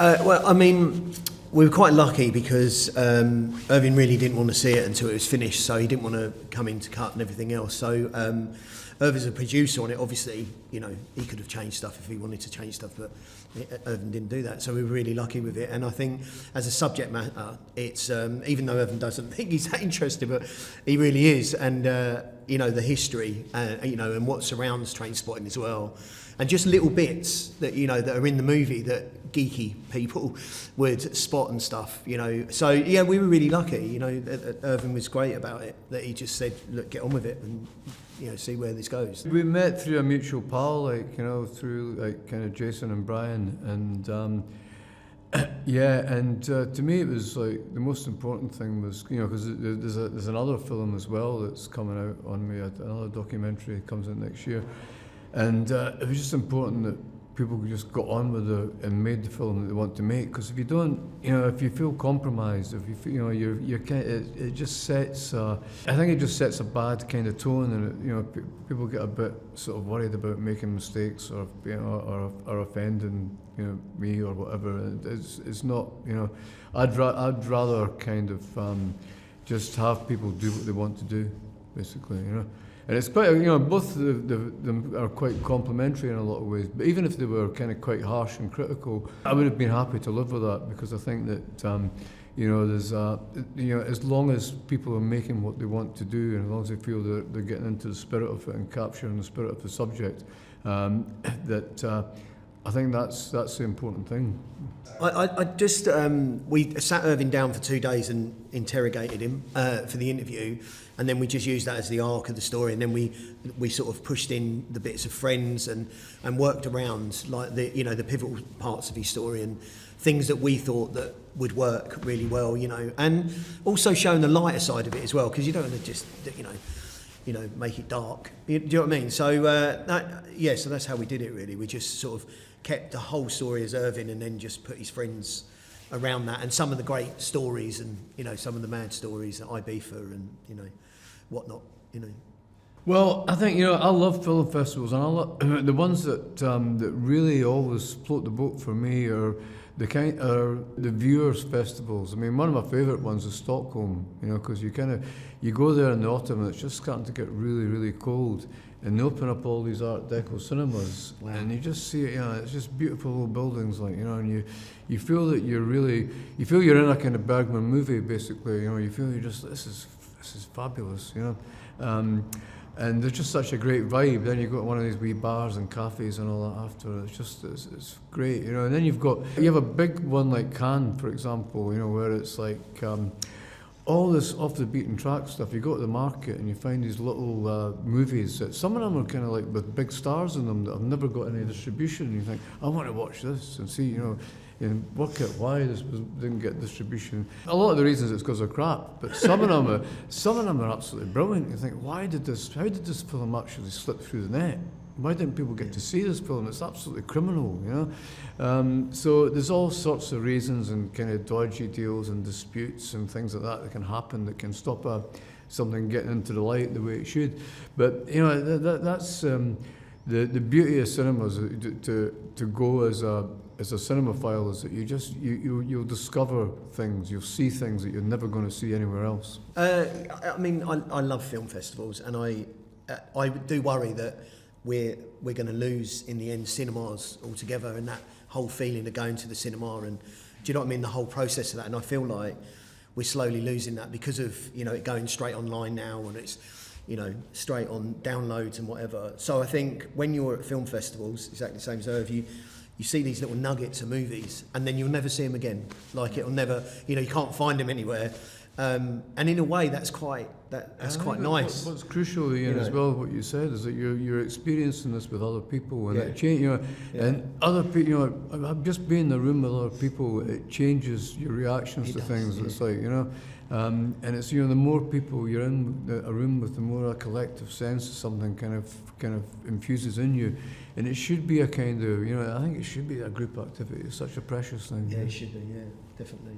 Well, I mean, we were quite lucky because Irvine really didn't want to see it until it was finished, so he didn't want to come in to cut and everything else. So Irvine's a producer on it. Obviously, you know, he could have changed stuff if he wanted to change stuff, but Irvine didn't do that. So we were really lucky with it. And I think as a subject matter, it's even though Irvine doesn't think he's that interested, but he really is. And you know, the history, you know, and what surrounds train spotting as well. And just little bits that, you know, that are in the movie that geeky people would spot and stuff, you know. So, yeah, we were really lucky, you know. Irvine was great about it, that he just said, look, get on with it and, you know, see where this goes. We met through a mutual pal, like, you know, through, like, kind of Jason and Brian. And, yeah, and to me it was, like, the most important thing was, you know, because there's another film as well that's coming out on me, another documentary comes out next year. And it was just important that people just got on with it and made the film that they want to make. Because if you don't, you know, if you feel compromised, if you feel, you know, you're kind of, it just sets, I think it just sets a bad kind of tone, and it, you know, people get a bit sort of worried about making mistakes or, you know, or offending, you know, me or whatever. It's not, you know, I'd rather kind of just have people do what they want to do, basically, you know. And it's quite, you know, both them are quite complementary in a lot of ways. But even if they were kind of quite harsh and critical, I would have been happy to live with that, because I think that, you know, there's, you know, as long as people are making what they want to do, and as long as they feel that they're getting into the spirit of it and capturing the spirit of the subject, that I think that's the important thing. I just, we sat Irvine down for 2 days and interrogated him for the interview, and then we just used that as the arc of the story, and then we sort of pushed in the bits of friends and worked around, like, the, you know, the pivotal parts of his story and things that we thought that would work really well, you know, and also showing the lighter side of it as well, because you don't want to just, you know, make it dark. Do you know what I mean? So yeah, so that's how we did it, really. We just sort of kept the whole story as Irvine, and then just put his friends around that, and some of the great stories, and, you know, some of the mad stories at Ibiza and, you know, whatnot, you know. Well, I think, you know, I love film festivals, and I love the ones that that really always float the boat for me are the viewers festivals. I mean, one of my favourite ones is Stockholm, you know, because you go there in the autumn and it's just starting to get really, really cold, and they open up all these Art Deco cinemas. Wow. And you just see it, you know, it's just beautiful little buildings, like, you know, and you feel that you're in a kind of Bergman movie, basically, you know, you feel you're just, this is fabulous, you know. And there's just such a great vibe. Then you go to one of these wee bars and cafes and all that after. It's just, it's great, you know. And then you have a big one like Cannes, for example, you know, where it's like all this off the beaten track stuff. You go to the market and you find these little movies that some of them are kind of like with big stars in them that have never got any distribution. And you think, I want to watch this and see, you know, and work out why this didn't get distribution. A lot of the reasons it's because of crap, but some of them are absolutely brilliant. You think, how did this film actually slip through the net? Why didn't people get to see this film? It's absolutely criminal, you know. So there's all sorts of reasons and kind of dodgy deals and disputes and things like that can happen that can stop something getting into the light the way it should. But, you know, that's the beauty of cinemas, to go as a cinemaphile, is that you'll discover things, you'll see things that you're never going to see anywhere else. I mean, I love film festivals, and I do worry that we're going to lose in the end cinemas altogether, and that whole feeling of going to the cinema, and do you know what I mean, the whole process of that. And I feel like we're slowly losing that because of, you know, it going straight online now, and it's, you know, straight on downloads and whatever. So I think when you're at film festivals, exactly the same as Irv, you see these little nuggets of movies, and then you'll never see them again. Like, it'll never, you know, you can't find them anywhere. And in a way, that's quite nice. What's crucial, Ian, as well, what you said, is that you're experiencing this with other people, and it change, you know, and other people, you know, just being in the room with other people, it changes your reactions to things. Yeah. It's like, you know, and it's, you know, the more people you're in a room with, the more a collective sense of something kind of infuses in you, and it should be a kind of, you know, I think it should be a group activity. It's such a precious thing. Yeah, it should be. Yeah, definitely.